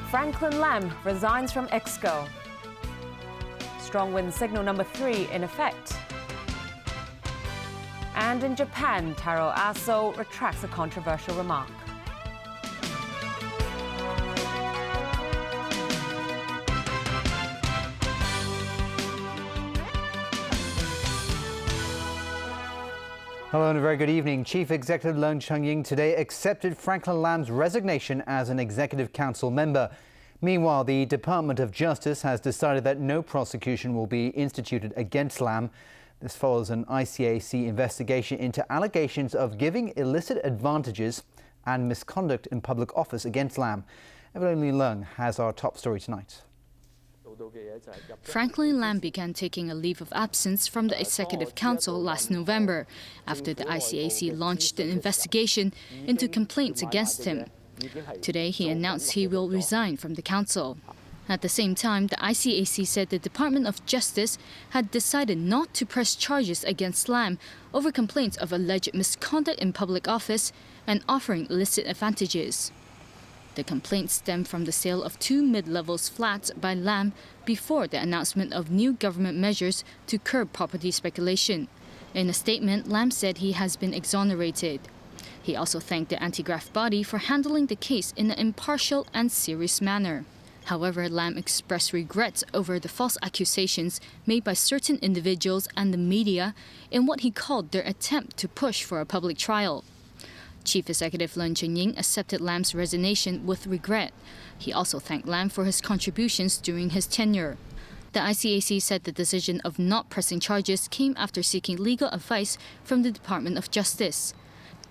Franklin Lam resigns from EXCO. Strong wind signal number 3 in effect. And in Japan, Taro Aso retracts a controversial remark. Hello and a very good evening. Chief Executive Leung Chun-ying today accepted Franklin Lam's resignation as an Executive Council member. Meanwhile, the Department of Justice has decided that no prosecution will be instituted against Lam. This follows an ICAC investigation into allegations of giving illicit advantages and misconduct in public office against Lam. Evelyn Leung has our top story tonight. Franklin Lam began taking a leave of absence from the Executive Council last November after the ICAC launched an investigation into complaints against him. Today, he announced he will resign from the council. At the same time, the ICAC said the Department of Justice had decided not to press charges against Lam over complaints of alleged misconduct in public office and offering illicit advantages. The complaints stem from the sale of 2 mid-levels flats by Lam before the announcement of new government measures to curb property speculation. In a statement, Lam said he has been exonerated. He also thanked the anti-graft body for handling the case in an impartial and serious manner. However, Lam expressed regrets over the false accusations made by certain individuals and the media in what he called their attempt to push for a public trial. Chief Executive Leung Chun-ying accepted Lam's resignation with regret. He also thanked Lam for his contributions during his tenure. The ICAC said the decision of not pressing charges came after seeking legal advice from the Department of Justice.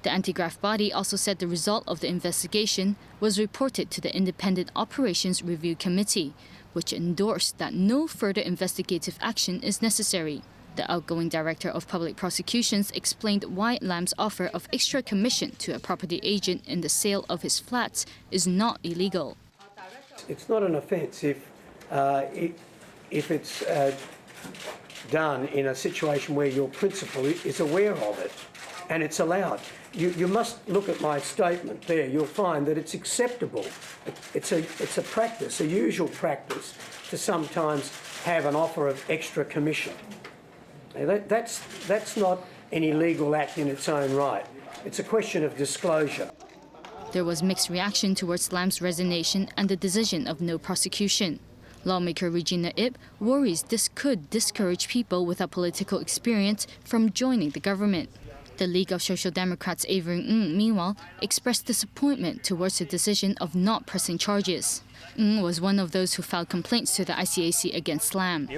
The anti-graft body also said the result of the investigation was reported to the Independent Operations Review Committee, which endorsed that no further investigative action is necessary. The outgoing Director of Public Prosecutions explained why Lam's offer of extra commission to a property agent in the sale of his flats is not illegal. It's not an offence if it's done in a situation where your principal is aware of it and it's allowed. You must look at my statement there. You'll find that it's acceptable. It's a practice, a usual practice, to sometimes have an offer of extra commission. That's not an illegal act in its own right. It's a question of disclosure. There was mixed reaction towards Lam's resignation and the decision of no prosecution. Lawmaker Regina Ip worries this could discourage people without political experience from joining the government. The League of Social Democrats' Avery Ng, meanwhile, expressed disappointment towards the decision of not pressing charges. Ng was one of those who filed complaints to the ICAC against Lam.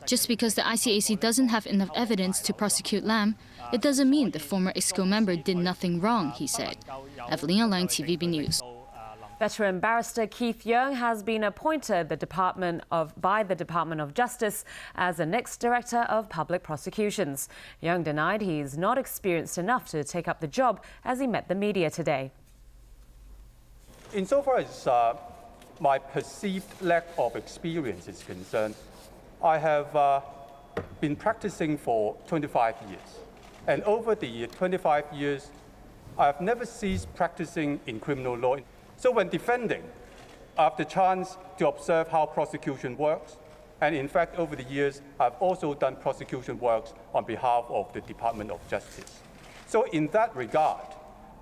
Just because the ICAC doesn't have enough evidence to prosecute Lam, it doesn't mean the former EXCO member did nothing wrong, he said. Evelyn Leung, TVB News. Veteran barrister Keith Yeung has been appointed by the Department of Justice as the next Director of Public Prosecutions. Yeung denied he's not experienced enough to take up the job as he met the media today. Insofar as my perceived lack of experience is concerned, I have been practicing for 25 years. And over the 25 years, I have never ceased practicing in criminal law. So when defending, I have the chance to observe how prosecution works. And in fact, over the years, I've also done prosecution works on behalf of the Department of Justice. So in that regard,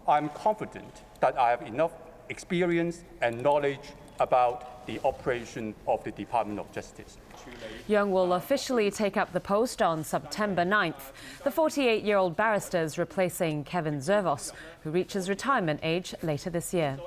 I'm confident that I have enough experience and knowledge about the operation of the Department of Justice. Yeung will officially take up the post on September 9th. The 48-year-old barrister is replacing Kevin Zervos, who reaches retirement age later this year.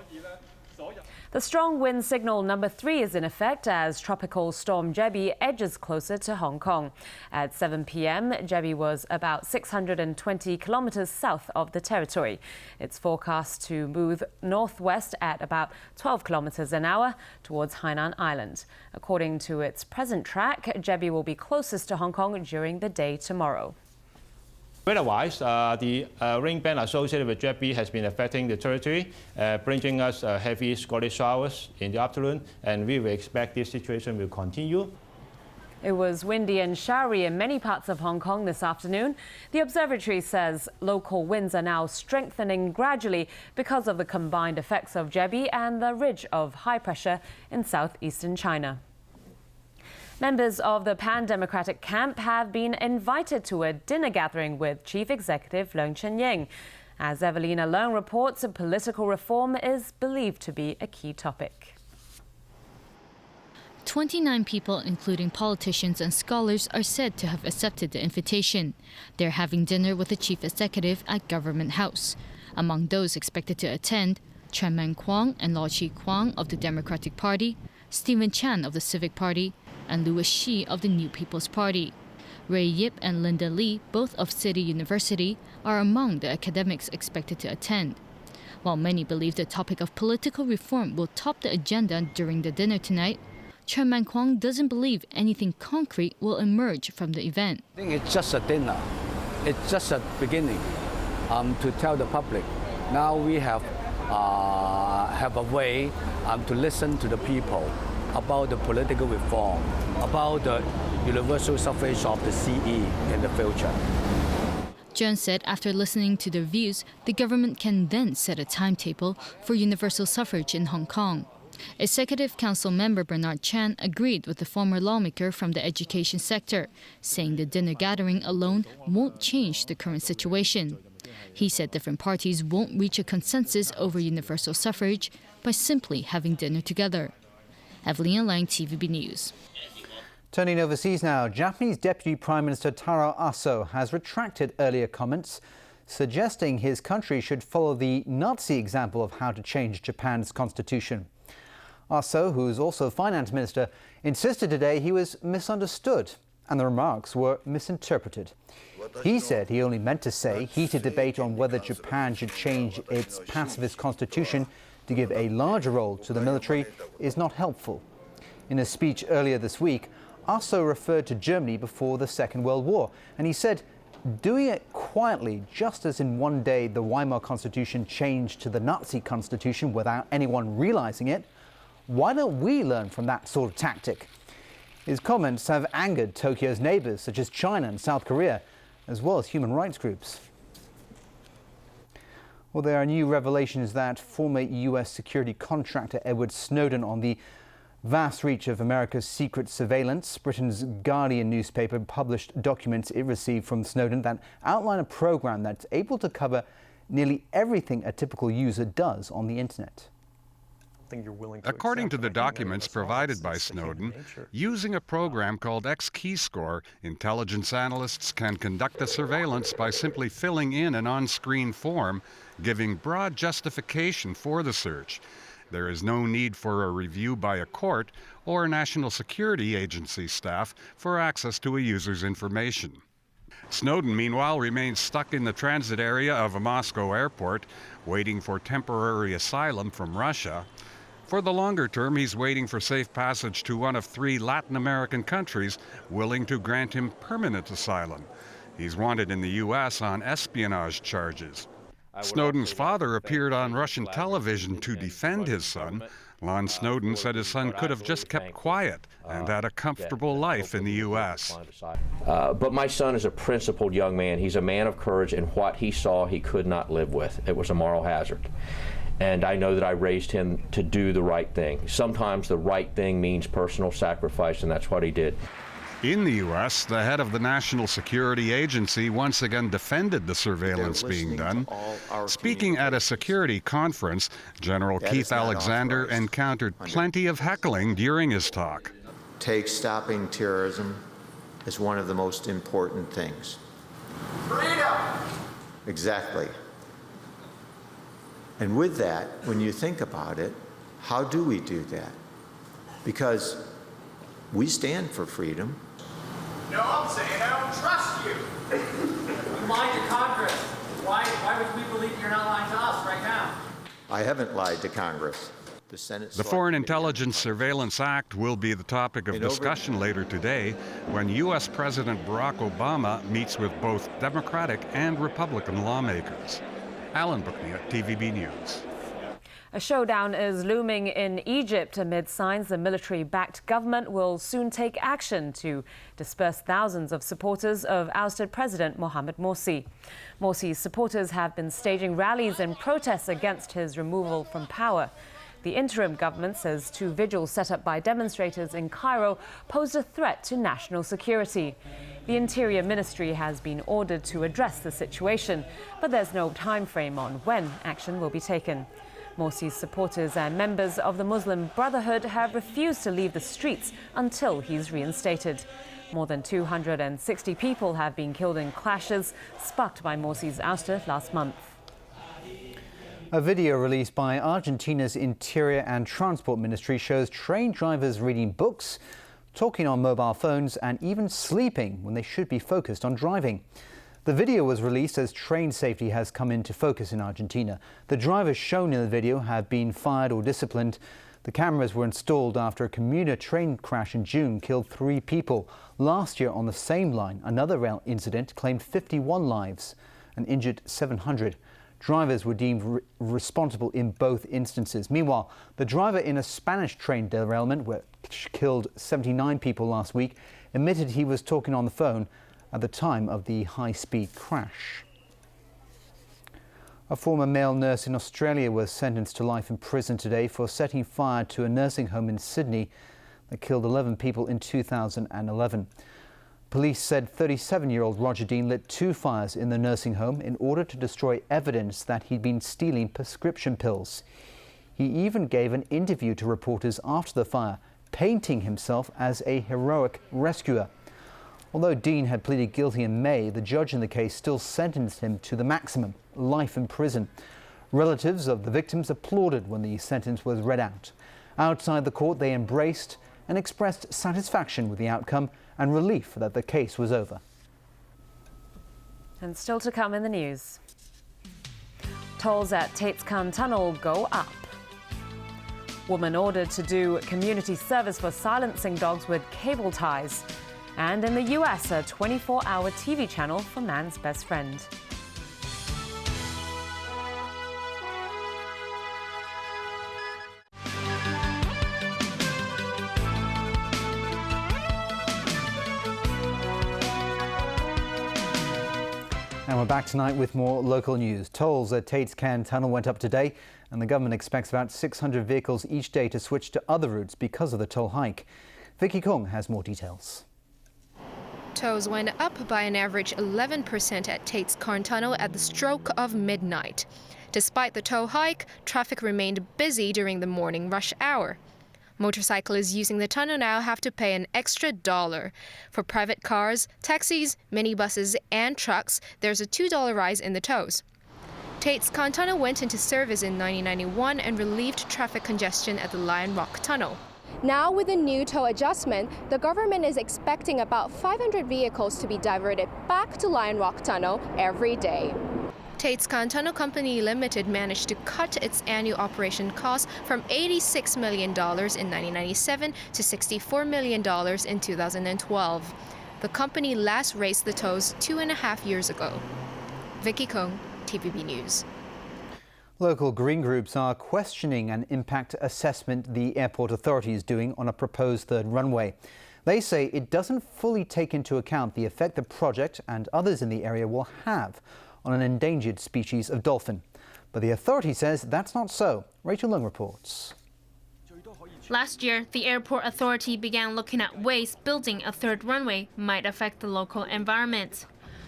The strong wind signal number 3 is in effect as Tropical Storm Jebi edges closer to Hong Kong. At 7 p.m, Jebi was about 620 kilometers south of the territory. It's forecast to move northwest at about 12 kilometers an hour towards Hainan Island. According to its present track, Jebi will be closest to Hong Kong during the day tomorrow. Weather-wise, the rain band associated with Jebi has been affecting the territory, bringing us heavy scattered showers in the afternoon, and we will expect this situation will continue. It was windy and showery in many parts of Hong Kong this afternoon. The observatory says local winds are now strengthening gradually because of the combined effects of Jebi and the ridge of high pressure in southeastern China. Members of the pan-democratic camp have been invited to a dinner gathering with Chief Executive Leung Chun-ying. As Evelina Leung reports, political reform is believed to be a key topic. 29 people, including politicians and scholars, are said to have accepted the invitation. They're having dinner with the chief executive at Government House. Among those expected to attend, Chen Man-kwong and Lau Chi-kwang of the Democratic Party, Stephen Chan of the Civic Party, and Louis Xi of the New People's Party. Ray Yip and Linda Lee, both of City University, are among the academics expected to attend. While many believe the topic of political reform will top the agenda during the dinner tonight, Chen Man-kwong doesn't believe anything concrete will emerge from the event. I think it's just a dinner. It's just a beginning to tell the public. Now we have a way to listen to the people about the political reform, about the universal suffrage of the CE in the future. John said after listening to their views, the government can then set a timetable for universal suffrage in Hong Kong. Executive Council member Bernard Chan agreed with the former lawmaker from the education sector, saying the dinner gathering alone won't change the current situation. He said different parties won't reach a consensus over universal suffrage by simply having dinner together. Evelina Leung, TVB News. Turning overseas now, Japanese Deputy Prime Minister Taro Aso has retracted earlier comments suggesting his country should follow the Nazi example of how to change Japan's constitution. Aso, who's also finance minister, insisted today he was misunderstood and the remarks were misinterpreted. He said he only meant to say heated debate on whether Japan should change its pacifist constitution to give a larger role to the military is not helpful. In a speech earlier this week, Aso referred to Germany before the Second World War, and he said doing it quietly, just as in one day the Weimar Constitution changed to the Nazi Constitution without anyone realizing it, why don't we learn from that sort of tactic? His comments have angered Tokyo's neighbors, such as China and South Korea, as well as human rights groups. Well, there are new revelations that former U.S. security contractor Edward Snowden on the vast reach of America's secret surveillance. Britain's Guardian newspaper published documents it received from Snowden that outline a program that's able to cover nearly everything a typical user does on the internet. According to the documents provided by Snowden, using a program called X-Keyscore, intelligence analysts can conduct the surveillance by simply filling in an on-screen form, giving broad justification for the search. There is no need for a review by a court or National Security Agency staff for access to a user's information. Snowden, meanwhile, remains stuck in the transit area of a Moscow airport, waiting for temporary asylum from Russia. For the longer term, he's waiting for safe passage to one of 3 Latin American countries willing to grant him permanent asylum. He's wanted in the U.S. on espionage charges. Snowden's father appeared on Russian television to defend his son. Lon Snowden said his son could have just kept quiet and had a comfortable life in the U.S. But my son is a principled young man. He's a man of courage, and what he saw he could not live with. It was a moral hazard. And I know that I raised him to do the right thing. Sometimes the right thing means personal sacrifice, and that's what he did. In the U.S., the head of the National Security Agency once again defended the surveillance being done. Speaking at a security conference, General Keith Alexander encountered plenty of heckling during his talk. Take stopping terrorism as one of the most important things. Freedom! Exactly. And with that, when you think about it, how do we do that? Because we stand for freedom. No, I'm saying I don't trust you. You lied to Congress. Why would we believe you're not lying to us right now? I haven't lied to Congress. The Foreign Intelligence Surveillance Act will be the topic of discussion later today when U.S. President Barack Obama meets with both Democratic and Republican lawmakers. Alan Bookney at TVB News. A showdown is looming in Egypt amid signs the military-backed government will soon take action to disperse thousands of supporters of ousted President Mohamed Morsi. Morsi's supporters have been staging rallies and protests against his removal from power. The interim government says 2 vigils set up by demonstrators in Cairo posed a threat to national security. The Interior Ministry has been ordered to address the situation, but there's no time frame on when action will be taken. Morsi's supporters and members of the Muslim Brotherhood have refused to leave the streets until he's reinstated. More than 260 people have been killed in clashes sparked by Morsi's ouster last month. A video released by Argentina's Interior and Transport Ministry shows train drivers reading books, talking on mobile phones and even sleeping when they should be focused on driving. The video was released as train safety has come into focus in Argentina. The drivers shown in the video have been fired or disciplined. The cameras were installed after a commuter train crash in June killed 3 people. Last year on the same line, another rail incident claimed 51 lives and injured 700. Drivers were deemed responsible in both instances. Meanwhile, the driver in a Spanish train derailment, which killed 79 people last week, admitted he was talking on the phone at the time of the high-speed crash. A former male nurse in Australia was sentenced to life in prison today for setting fire to a nursing home in Sydney that killed 11 people in 2011. Police said 37-year-old Roger Dean lit 2 fires in the nursing home in order to destroy evidence that he'd been stealing prescription pills. He even gave an interview to reporters after the fire, painting himself as a heroic rescuer. Although Dean had pleaded guilty in May, the judge in the case still sentenced him to the maximum, life in prison. Relatives of the victims applauded when the sentence was read out. Outside the court, they embraced and expressed satisfaction with the outcome and relief that the case was over. And still to come in the news. Tolls at Tates Khan Tunnel go up. Woman ordered to do community service for silencing dogs with cable ties. And in the US, a 24-hour TV channel for man's best friend. And we're back tonight with more local news. Tolls at Tates Khan Tunnel went up today, and the government expects about 600 vehicles each day to switch to other routes because of the toll hike. Vicky Kong has more details. Tolls went up by an average 11% at Tates Khan Tunnel at the stroke of midnight. Despite the toll hike, traffic remained busy during the morning rush hour. Motorcyclists using the tunnel now have to pay an extra $1. For private cars, taxis, minibuses and trucks, there's a $2 rise in the tolls. Tates Khan Tunnel went into service in 1991 and relieved traffic congestion at the Lion Rock Tunnel. Now, with the new toll adjustment, the government is expecting about 500 vehicles to be diverted back to Lion Rock Tunnel every day. Tates Khan Tunnel Company Limited managed to cut its annual operation costs from $86 million in 1997 to $64 million in 2012. The company last raised the tolls 2.5 years ago. Vicky Kong, TVB News. Local green groups are questioning an impact assessment the airport authority is doing on a proposed third runway. They say it doesn't fully take into account the effect the project and others in the area will have on an endangered species of dolphin. But the authority says that's not so. Rachel Lung reports. Last year, the airport authority began looking at ways building a third runway might affect the local environment.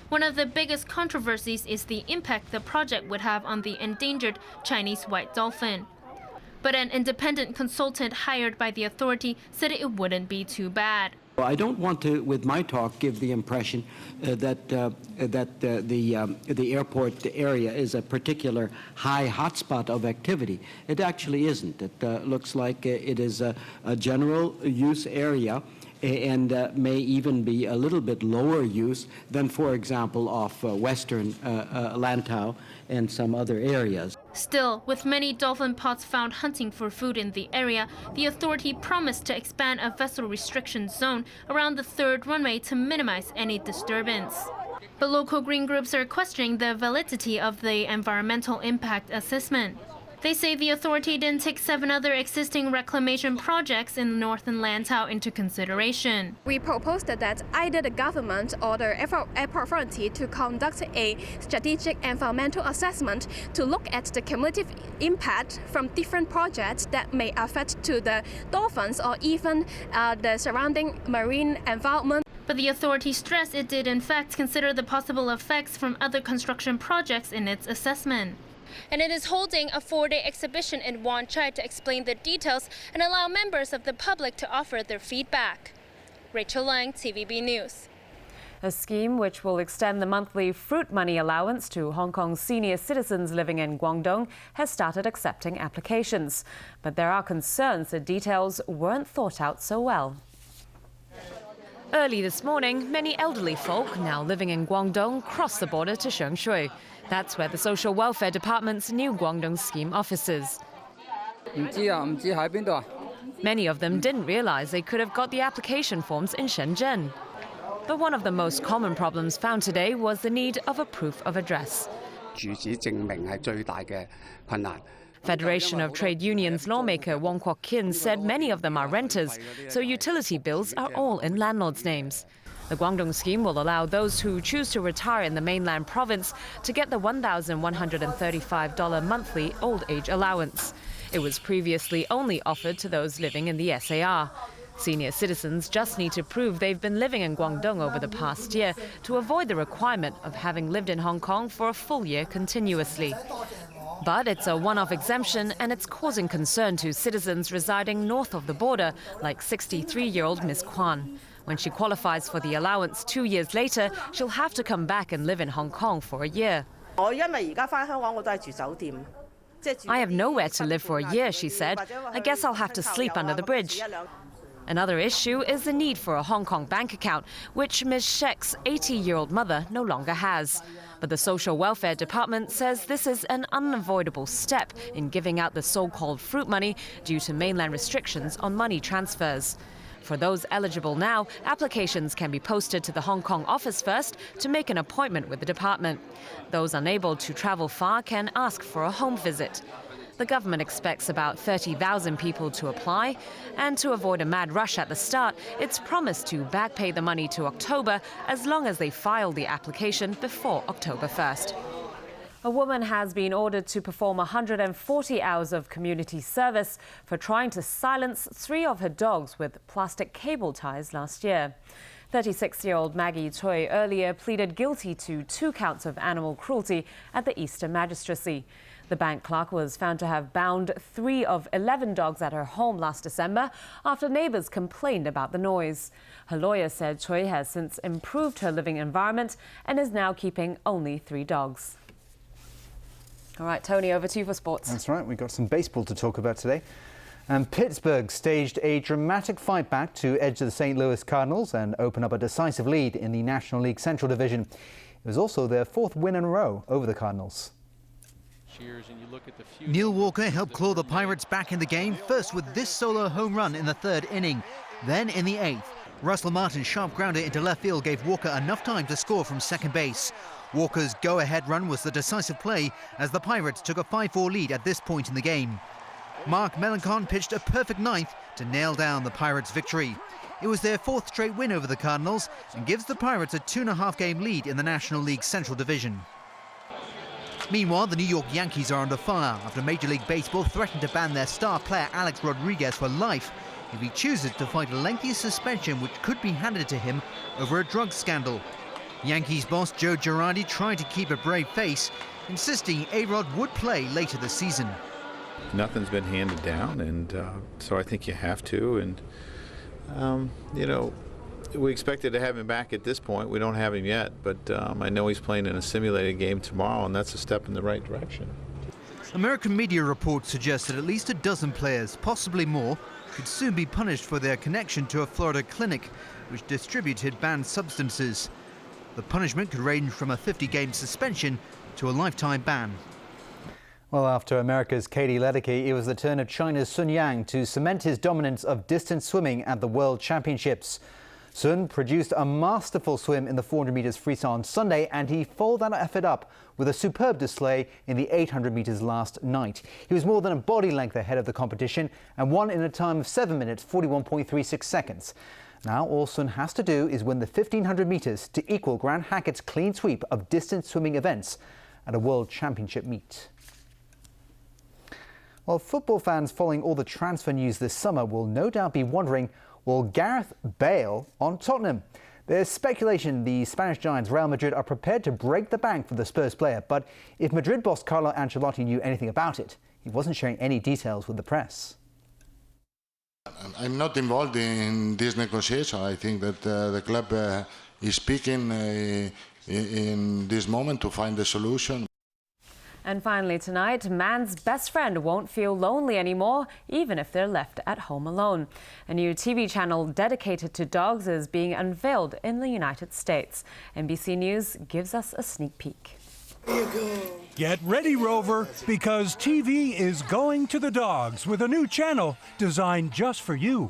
One of the biggest controversies is the impact the project would have on the endangered Chinese white dolphin. But an independent consultant hired by the authority said it wouldn't be too bad. I don't want to, with my talk, give the impression that the airport area is a particular high hotspot of activity. It actually isn't. It looks like it is a general use area, and may even be a little bit lower use than, for example, off western Lantau and some other areas. Still, with many dolphin pods found hunting for food in the area, the authority promised to expand a vessel restriction zone around the third runway to minimize any disturbance. But local green groups are questioning the validity of the environmental impact assessment. They say the authority didn't take 7 other existing reclamation projects in the northern Lantau into consideration. We proposed that either the government or the airport authority to conduct a strategic environmental assessment to look at the cumulative impact from different projects that may affect to the dolphins or even the surrounding marine environment. But the authority stressed it did in fact consider the possible effects from other construction projects in its assessment. And it is holding a 4-day exhibition in Wan Chai to explain the details and allow members of the public to offer their feedback. Rachel Lang, TVB News. A scheme which will extend the monthly fruit money allowance to Hong Kong's senior citizens living in Guangdong has started accepting applications. But there are concerns the details weren't thought out so well. Early this morning, many elderly folk now living in Guangdong crossed the border to Shengshui. That's where the Social Welfare Department's new Guangdong scheme offices. Many of them didn't realize they could have got the application forms in Shenzhen. But one of the most common problems found today was the need of a proof of address. Federation of Trade Unions lawmaker Wong Kwok Kin said many of them are renters, so utility bills are all in landlords' names. The Guangdong scheme will allow those who choose to retire in the mainland province to get the $1,135 monthly old age allowance. It was previously only offered to those living in the SAR. Senior citizens just need to prove they've been living in Guangdong over the past year to avoid the requirement of having lived in Hong Kong for a full year continuously. But it's a one-off exemption and it's causing concern to citizens residing north of the border, like 63-year-old Ms. Kwan. When she qualifies for the allowance 2 years later, she'll have to come back and live in Hong Kong for a year. I have nowhere to live for a year, she said. I guess I'll have to sleep under the bridge. Another issue is the need for a Hong Kong bank account, which Ms. Shek's 80-year-old mother no longer has. But the Social Welfare Department says this is an unavoidable step in giving out the so-called fruit money due to mainland restrictions on money transfers. For those eligible now, applications can be posted to the Hong Kong office first to make an appointment with the department. Those unable to travel far can ask for a home visit. The government expects about 30,000 people to apply, and to avoid a mad rush at the start, it's promised to backpay the money to October as long as they file the application before October 1st. A woman has been ordered to perform 140 hours of community service for trying to silence 3 of her dogs with plastic cable ties last year. 36-year-old Maggie Choi earlier pleaded guilty to 2 counts of animal cruelty at the Eastern Magistracy. The bank clerk was found to have bound 3 of 11 dogs at her home last December after neighbours complained about the noise. Her lawyer said Choi has since improved her living environment and is now keeping only 3 dogs. All right, Tony, over to you for sports. That's right, we've got some baseball to talk about today. And Pittsburgh staged a dramatic fight back to edge the St. Louis Cardinals and open up a decisive lead in the National League Central Division. It was also their 4th win in a row over the Cardinals. Neil Walker helped claw the Pirates back in the game, first with this solo home run in the 3rd inning. Then in the 8th, Russell Martin's sharp grounder into left field gave Walker enough time to score from second base. Walker's go-ahead run was the decisive play as the Pirates took a 5-4 lead at this point in the game. Mark Melancon pitched a perfect 9th to nail down the Pirates' victory. It was their 4th straight win over the Cardinals and gives the Pirates a 2.5-game lead in the National League Central Division. Meanwhile, the New York Yankees are under fire after Major League Baseball threatened to ban their star player Alex Rodriguez for life if he chooses to fight a lengthy suspension which could be handed to him over a drug scandal. Yankees boss Joe Girardi tried to keep a brave face, insisting A-Rod would play later this season. Nothing's been handed down, and so I think you have to. And, you know, we expected to have him back at this point. We don't have him yet, but I know he's playing in a simulated game tomorrow, and that's a step in the right direction. American media reports suggest that at least a dozen players, possibly more, could soon be punished for their connection to a Florida clinic which distributed banned substances. The punishment could range from a 50-game suspension to a lifetime ban. Well, after America's Katie Ledecky, it was the turn of China's Sun Yang to cement his dominance of distance swimming at the World Championships. Sun produced a masterful swim in the 400 metres freestyle on Sunday, and he followed that effort up with a superb display in the 800 metres last night. He was more than a body length ahead of the competition and won in a time of 7 minutes 41.36 seconds. Now all Sun has to do is win the 1500 metres to equal Grant Hackett's clean sweep of distance swimming events at a World Championship meet. Well, football fans following all the transfer news this summer will no doubt be wondering, will Gareth Bale on Tottenham? There's speculation the Spanish giants Real Madrid are prepared to break the bank for the Spurs player, but if Madrid boss Carlo Ancelotti knew anything about it, he wasn't sharing any details with the press. I'm not involved in this negotiation. I think that the club is speaking in this moment to find a solution. And finally tonight, man's best friend won't feel lonely anymore, even if they're left at home alone. A new TV channel dedicated to dogs is being unveiled in the United States. NBC News gives us a sneak peek. Here you go. Get ready, Rover, because TV is going to the dogs with a new channel designed just for you.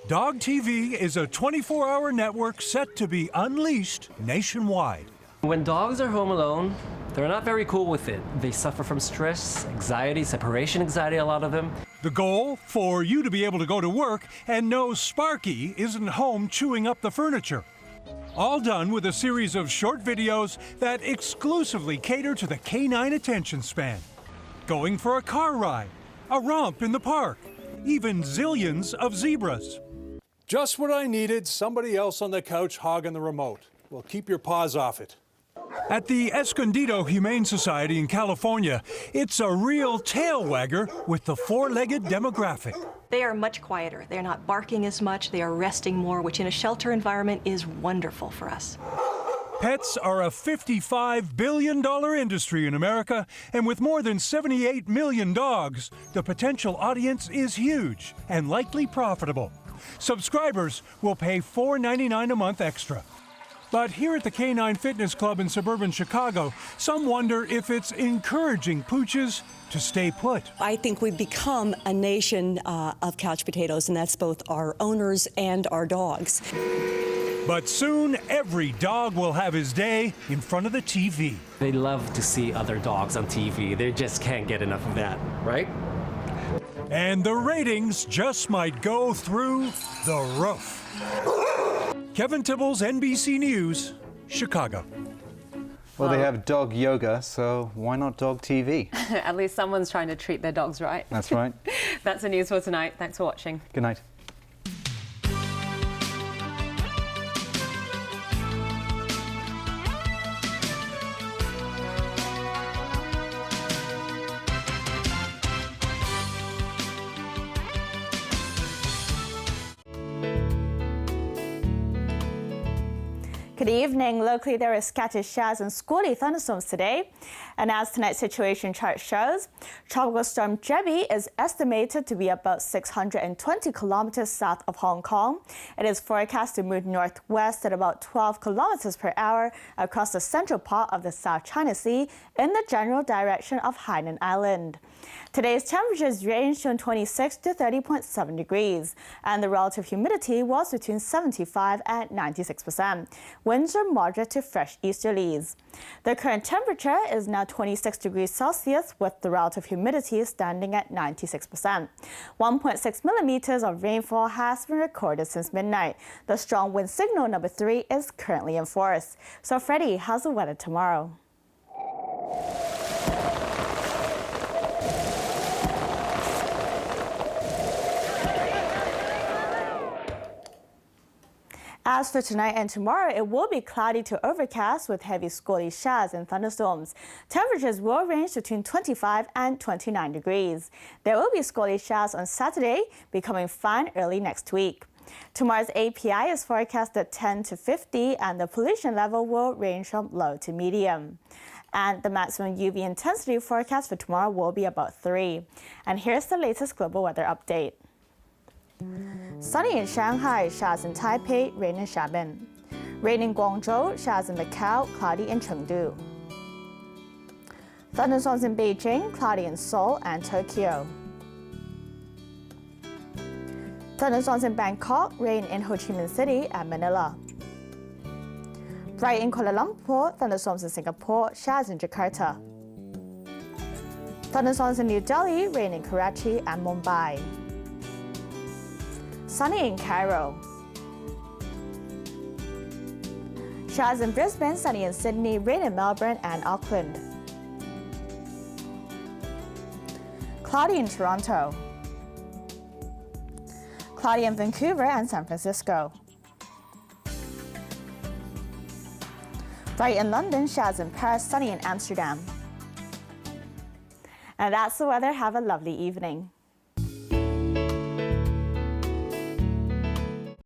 Dog TV is a 24-hour network set to be unleashed nationwide. When dogs are home alone, they're not very cool with it. They suffer from stress, anxiety, separation anxiety, a lot of them. The goal? For you to be able to go to work and know Sparky isn't home chewing up the furniture. All done with a series of short videos that exclusively cater to the canine attention span. Going for a car ride, a romp in the park, even zillions of zebras. Just what I needed, somebody else on the couch hogging the remote. Well, keep your paws off it. At the Escondido Humane Society in California, it's a real tail wagger with the four-legged demographic. They are much quieter. They're not barking as much. They are resting more, which in a shelter environment is wonderful for us. Pets are a $55 billion industry in America, and with more than 78 million dogs, the potential audience is huge and likely profitable. Subscribers will pay $4.99 a month extra. But here at the Canine Fitness Club in suburban Chicago, some wonder if it's encouraging pooches to stay put. I think we've become a nation of couch potatoes, and that's both our owners and our dogs. But soon, every dog will have his day in front of the TV. They love to see other dogs on TV. They just can't get enough of that, right? And the ratings just might go through the roof. Kevin Tibbles, NBC News, Chicago. Well, they have dog yoga, so why not dog TV? At least someone's trying to treat their dogs right. That's right. That's the news for tonight. Thanks for watching. Good night. Good evening. Locally, there are scattered showers and squally thunderstorms today. And as tonight's situation chart shows, Tropical Storm Jebi is estimated to be about 620 kilometers south of Hong Kong. It is forecast to move northwest at about 12 kilometers per hour across the central part of the South China Sea in the general direction of Hainan Island. Today's temperatures ranged from 26 to 30.7 degrees, and the relative humidity was between 75 and 96%. Winds are moderate to fresh easterlies. The current temperature is now 26 degrees Celsius, with the relative humidity standing at 96%. 1.6 millimeters of rainfall has been recorded since midnight. The strong wind signal number 3 is currently in force. So Freddie, how's the weather tomorrow? As for tonight and tomorrow, it will be cloudy to overcast with heavy squally showers and thunderstorms. Temperatures will range between 25 and 29 degrees. There will be squally showers on Saturday, becoming fine early next week. Tomorrow's API is forecast at 10 to 50, and the pollution level will range from low to medium. And the maximum UV intensity forecast for tomorrow will be about 3. And here's the latest global weather update. Sunny in Shanghai, showers in Taipei, rain in Xiamen. Rain in Guangzhou, showers in Macau, cloudy in Chengdu. Thunderstorms in Beijing, cloudy in Seoul and Tokyo. Thunderstorms in Bangkok, rain in Ho Chi Minh City and Manila. Bright in Kuala Lumpur, thunderstorms in Singapore, showers in Jakarta. Thunderstorms in New Delhi, rain in Karachi and Mumbai. Sunny in Cairo. Showers in Brisbane, sunny in Sydney, rain in Melbourne and Auckland. Cloudy in Toronto. Cloudy in Vancouver and San Francisco. Bright in London, showers in Paris, sunny in Amsterdam. And that's the weather. Have a lovely evening.